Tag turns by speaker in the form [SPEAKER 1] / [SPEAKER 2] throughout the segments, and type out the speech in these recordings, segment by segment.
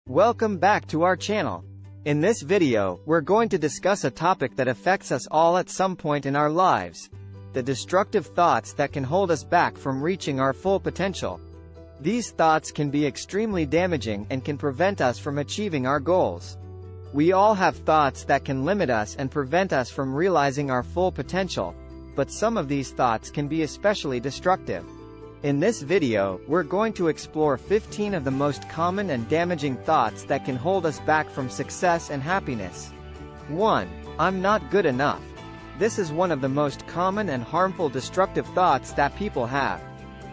[SPEAKER 1] Welcome back to our channel. In this video, we're going to discuss a topic that affects us all at some point in our lives: the destructive thoughts that can hold us back from reaching our full potential. These thoughts can be extremely damaging and can prevent us from achieving our goals. We all have thoughts that can limit us and prevent us from realizing our full potential, but some of these thoughts can be especially destructive. In this video, we're going to explore 15 of the most common and damaging thoughts that can hold us back from success and happiness. 1. I'm not good enough. This is one of the most common and harmful destructive thoughts that people have.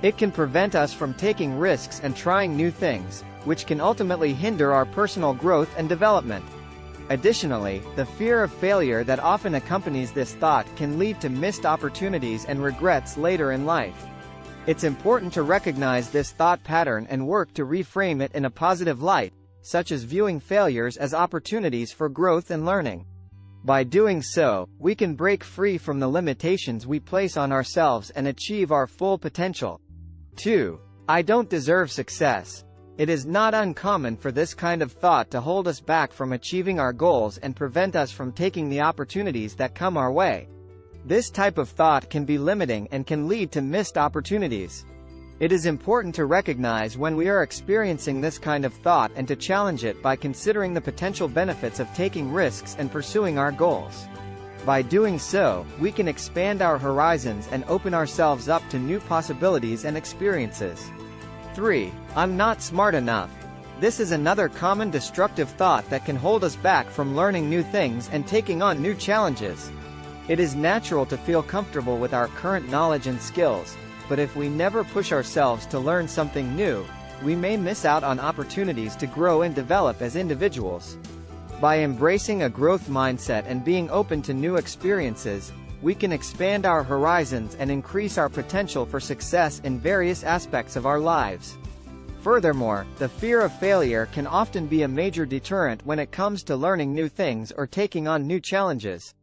[SPEAKER 1] It can prevent us from taking risks and trying new things, which can ultimately hinder our personal growth and development. Additionally, the fear of failure that often accompanies this thought can lead to missed opportunities and regrets later in life. It's important to recognize this thought pattern and work to reframe it in a positive light, such as viewing failures as opportunities for growth and learning. By doing so, we can break free from the limitations we place on ourselves and achieve our full potential. 2. I don't deserve success. It is not uncommon for this kind of thought to hold us back from achieving our goals and prevent us from taking the opportunities that come our way. This type of thought can be limiting and can lead to missed opportunities. It is important to recognize when we are experiencing this kind of thought and to challenge it by considering the potential benefits of taking risks and pursuing our goals. By doing so, we can expand our horizons and open ourselves up to new possibilities and experiences. 3. I'm not smart enough. This is another common destructive thought that can hold us back from learning new things and taking on new challenges. It is natural to feel comfortable with our current knowledge and skills, but if we never push ourselves to learn something new, we may miss out on opportunities to grow and develop as individuals. By embracing a growth mindset and being open to new experiences, we can expand our horizons and increase our potential for success in various aspects of our lives. Furthermore, the fear of failure can often be a major deterrent when it comes to learning new things or taking on new challenges.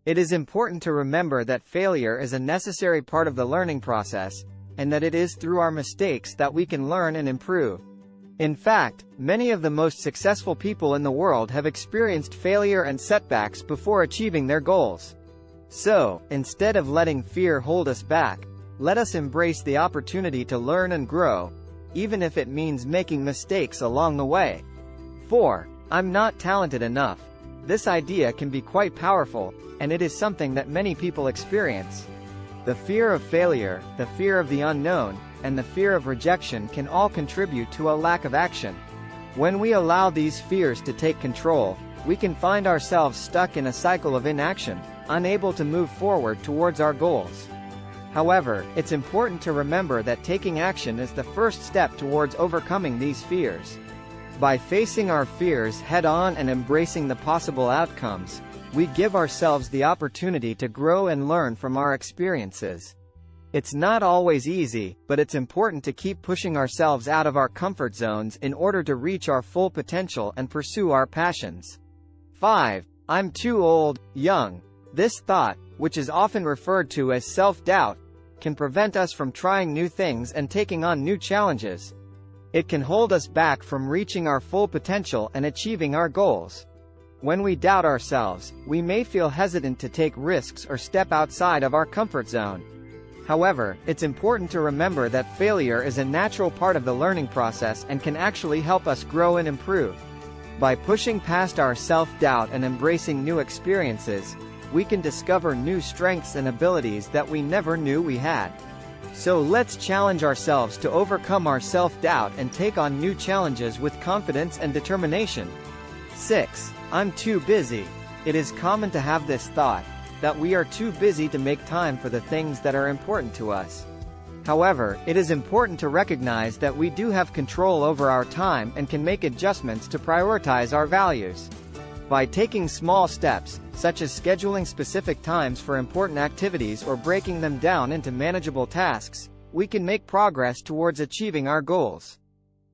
[SPEAKER 1] It is important to remember that failure is a necessary part of the learning process, and that it is through our mistakes that we can learn and improve. In fact, many of the most successful people in the world have experienced failure and setbacks before achieving their goals. So, instead of letting fear hold us back, let us embrace the opportunity to learn and grow, even if it means making mistakes along the way. 4. I'm not talented enough. This idea can be quite powerful, and it is something that many people experience. The fear of failure, the fear of the unknown, and the fear of rejection can all contribute to a lack of action. When we allow these fears to take control, we can find ourselves stuck in a cycle of inaction, unable to move forward towards our goals. However, it's important to remember that taking action is the first step towards overcoming these fears. By facing our fears head-on and embracing the possible outcomes, we give ourselves the opportunity to grow and learn from our experiences. It's not always easy, but it's important to keep pushing ourselves out of our comfort zones in order to reach our full potential and pursue our passions. 5. I'm too old, young. This thought, which is often referred to as self-doubt, can prevent us from trying new things and taking on new challenges. It can hold us back from reaching our full potential and achieving our goals. When we doubt ourselves, we may feel hesitant to take risks or step outside of our comfort zone. However, it's important to remember that failure is a natural part of the learning process and can actually help us grow and improve. By pushing past our self-doubt and embracing new experiences, we can discover new strengths and abilities that we never knew we had. So let's challenge ourselves to overcome our self-doubt and take on new challenges with confidence and determination. 6. I'm too busy. It is common to have this thought, that we are too busy to make time for the things that are important to us. However, it is important to recognize that we do have control over our time and can make adjustments to prioritize our values. By taking small steps, such as scheduling specific times for important activities or breaking them down into manageable tasks, we can make progress towards achieving our goals.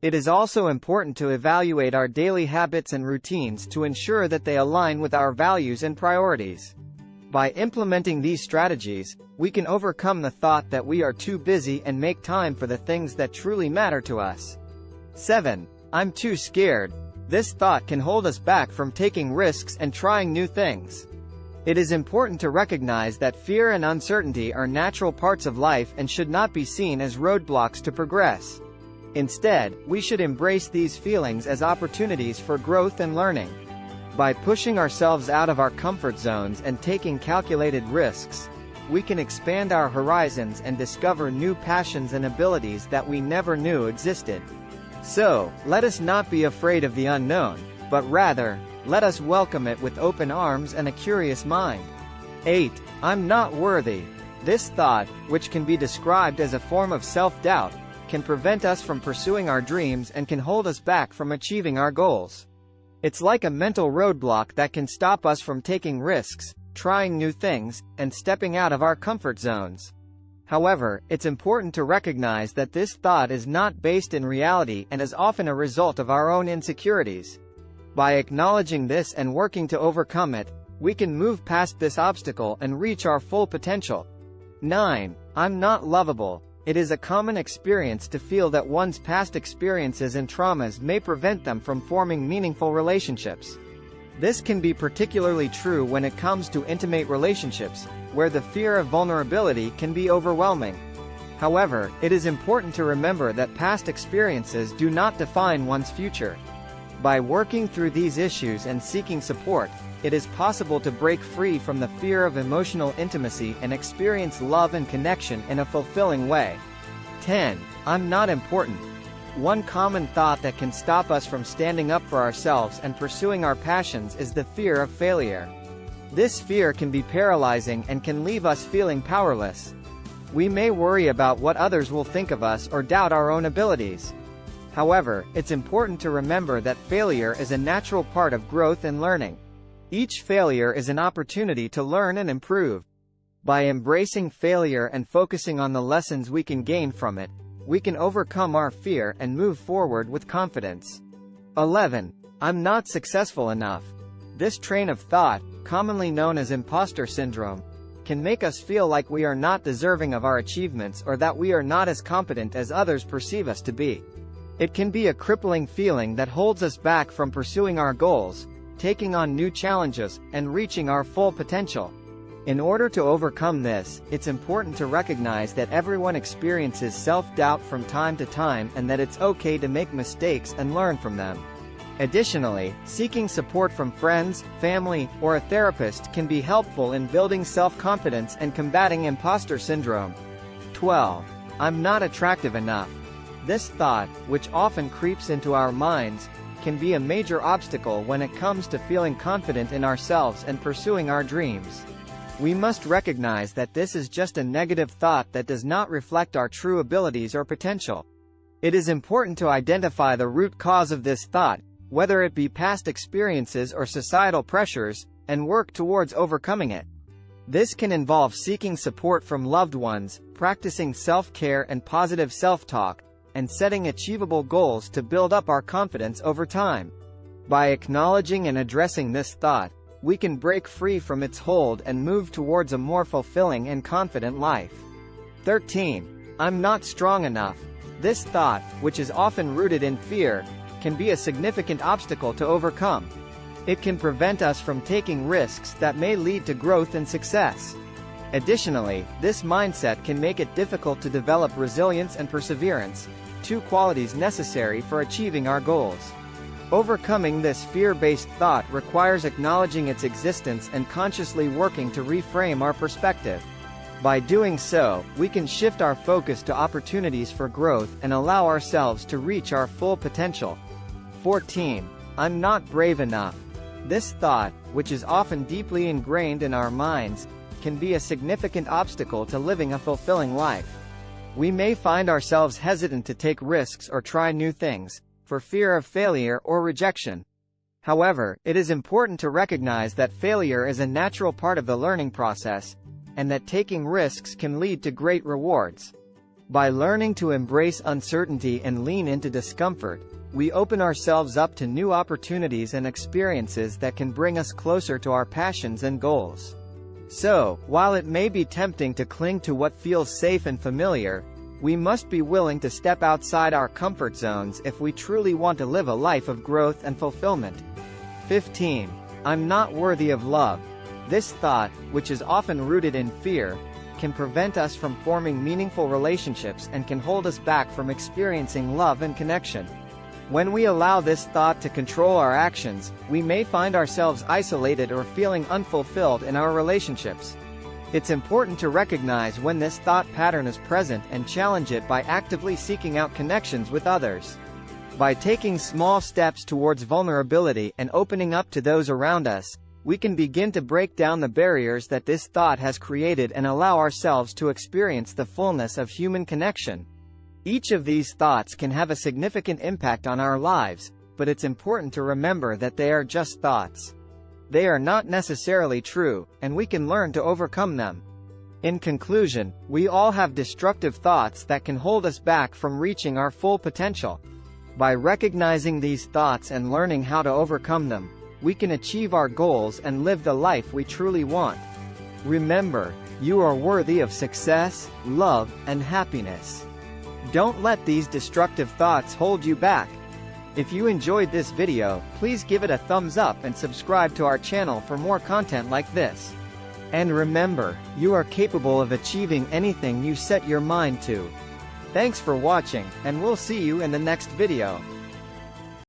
[SPEAKER 1] It is also important to evaluate our daily habits and routines to ensure that they align with our values and priorities. By implementing these strategies, we can overcome the thought that we are too busy and make time for the things that truly matter to us. 7. I'm too scared. This thought can hold us back from taking risks and trying new things. It is important to recognize that fear and uncertainty are natural parts of life and should not be seen as roadblocks to progress. Instead, we should embrace these feelings as opportunities for growth and learning. By pushing ourselves out of our comfort zones and taking calculated risks, we can expand our horizons and discover new passions and abilities that we never knew existed. So, let us not be afraid of the unknown, but rather, let us welcome it with open arms and a curious mind. 8. I'm not worthy. This thought, which can be described as a form of self-doubt, can prevent us from pursuing our dreams and can hold us back from achieving our goals. It's like a mental roadblock that can stop us from taking risks, trying new things, and stepping out of our comfort zones. However, it's important to recognize that this thought is not based in reality and is often a result of our own insecurities. By acknowledging this and working to overcome it, we can move past this obstacle and reach our full potential. 9. I'm not lovable. It is a common experience to feel that one's past experiences and traumas may prevent them from forming meaningful relationships. This can be particularly true when it comes to intimate relationships, where the fear of vulnerability can be overwhelming. However, it is important to remember that past experiences do not define one's future. By working through these issues and seeking support, it is possible to break free from the fear of emotional intimacy and experience love and connection in a fulfilling way. 10. I'm not important. One common thought that can stop us from standing up for ourselves and pursuing our passions is the fear of failure. This fear can be paralyzing and can leave us feeling powerless. We may worry about what others will think of us or doubt our own abilities. However, it's important to remember that failure is a natural part of growth and learning. Each failure is an opportunity to learn and improve. By embracing failure and focusing on the lessons we can gain from it, we can overcome our fear and move forward with confidence. 11. I'm not successful enough. This train of thought, commonly known as imposter syndrome, can make us feel like we are not deserving of our achievements or that we are not as competent as others perceive us to be. It can be a crippling feeling that holds us back from pursuing our goals, taking on new challenges, and reaching our full potential. In order to overcome this, it's important to recognize that everyone experiences self-doubt from time to time and that it's okay to make mistakes and learn from them. Additionally, seeking support from friends, family, or a therapist can be helpful in building self-confidence and combating imposter syndrome. 12. I'm not attractive enough. This thought, which often creeps into our minds, can be a major obstacle when it comes to feeling confident in ourselves and pursuing our dreams. We must recognize that this is just a negative thought that does not reflect our true abilities or potential. It is important to identify the root cause of this thought, whether it be past experiences or societal pressures, and work towards overcoming it. This can involve seeking support from loved ones, practicing self-care and positive self-talk, and setting achievable goals to build up our confidence over time. By acknowledging and addressing this thought, we can break free from its hold and move towards a more fulfilling and confident life. 13. I'm not strong enough. This thought, which is often rooted in fear, can be a significant obstacle to overcome. It can prevent us from taking risks that may lead to growth and success. Additionally, this mindset can make it difficult to develop resilience and perseverance, two qualities necessary for achieving our goals. Overcoming this fear-based thought requires acknowledging its existence and consciously working to reframe our perspective. By doing so, we can shift our focus to opportunities for growth and allow ourselves to reach our full potential. 14. I'm not brave enough. This thought, which is often deeply ingrained in our minds, can be a significant obstacle to living a fulfilling life. We may find ourselves hesitant to take risks or try new things, for fear of failure or rejection. However, it is important to recognize that failure is a natural part of the learning process, and that taking risks can lead to great rewards. By learning to embrace uncertainty and lean into discomfort, we open ourselves up to new opportunities and experiences that can bring us closer to our passions and goals. So, while it may be tempting to cling to what feels safe and familiar, We must be willing to step outside our comfort zones if we truly want to live a life of growth and fulfillment. 15. I'm not worthy of love. This thought, which is often rooted in fear, can prevent us from forming meaningful relationships and can hold us back from experiencing love and connection. When we allow this thought to control our actions, we may find ourselves isolated or feeling unfulfilled in our relationships. It's important to recognize when this thought pattern is present and challenge it by actively seeking out connections with others. By taking small steps towards vulnerability and opening up to those around us, we can begin to break down the barriers that this thought has created and allow ourselves to experience the fullness of human connection. Each of these thoughts can have a significant impact on our lives, but it's important to remember that they are just thoughts. They are not necessarily true, and we can learn to overcome them. In conclusion, we all have destructive thoughts that can hold us back from reaching our full potential. By recognizing these thoughts and learning how to overcome them, we can achieve our goals and live the life we truly want. Remember, you are worthy of success, love, and happiness. Don't let these destructive thoughts hold you back. If you enjoyed this video, please give it a thumbs up and subscribe to our channel for more content like this. And remember, you are capable of achieving anything you set your mind to. Thanks for watching, and we'll see you in the next video.